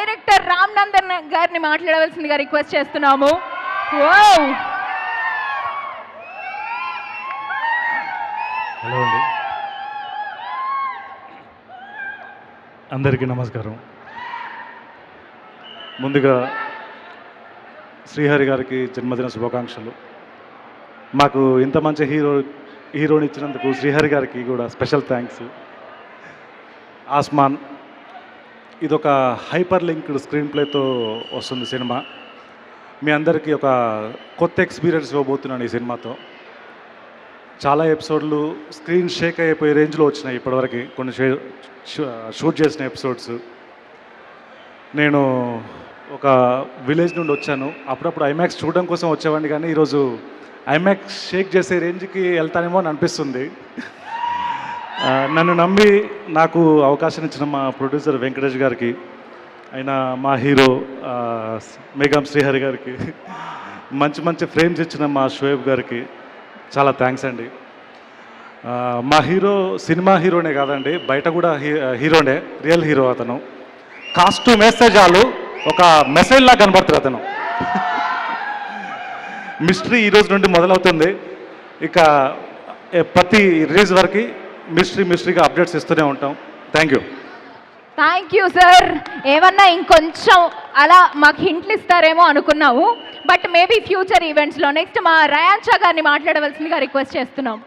Director Ram Nandan గారిని మాట్లాడవలసిందిగా request చేస్తున్నాము. హలో అండి, అందరికీ నమస్కారం. ముందుగా శ్రీహరి గారికి జన్మదిన శుభాకాంక్షలు. మాకు ఇంత మంచి హీరోని ఇచ్చినందుకు శ్రీహరి గారికి కూడా స్పెషల్ థ్యాంక్స్. ఆస్మాన్ ఇదొక హైపర్ లింక్డ్ స్క్రీన్ ప్లేతో వస్తుంది సినిమా. మీ అందరికీ ఒక కొత్త ఎక్స్పీరియన్స్ ఇవ్వబోతున్నాను ఈ సినిమాతో. చాలా ఎపిసోడ్లు స్క్రీన్ షేక్ అయిపోయే రేంజ్లో వచ్చినాయి ఇప్పటివరకు, కొన్ని షూట్ చేసిన ఎపిసోడ్స్. నేను ఒక విలేజ్ నుండి వచ్చాను. అప్పుడప్పుడు ఐమాక్స్ చూడడం కోసం వచ్చేవాడిని, కానీ ఈరోజు ఐమాక్స్ షేక్ చేసే రేంజ్కి వెళ్తానేమో అని అనిపిస్తుంది. నన్ను నమ్మి నాకు అవకాశం ఇచ్చిన మా ప్రొడ్యూసర్ వెంకటేష్ గారికి, అయినా మా హీరో మేఘం శ్రీహరి గారికి, మంచి మంచి ఫ్రేమ్స్ ఇచ్చిన మా షోయబ్ గారికి చాలా థ్యాంక్స్ అండి. మా హీరో సినిమా హీరోనే కాదండి, బయట కూడా హీరోనే, రియల్ హీరో. అతను కాస్ట్యూమ్ వేస్తే చాలు ఒక మెసేజ్ లాగా కనబడుతుంది అతను. మిస్టరీ ఈరోజు నుండి మొదలవుతుంది. ఇక ప్రతి రిలీజ్ వరకు మిస్టరీగా అప్డేట్స్ ఇస్తూనే ఉంటాం. Thank you sir. ఏమన్నా ఇంకొంచెం అలా మాకు హింట్లు ఇస్తారేమో అనుకున్నాము, బట్ మేబీ ఫ్యూచర్ ఈవెంట్స్లో. నెక్స్ట్ మా రయాన్షా గారిని మాట్లాడవలసిందిగా రిక్వెస్ట్ చేస్తున్నాం.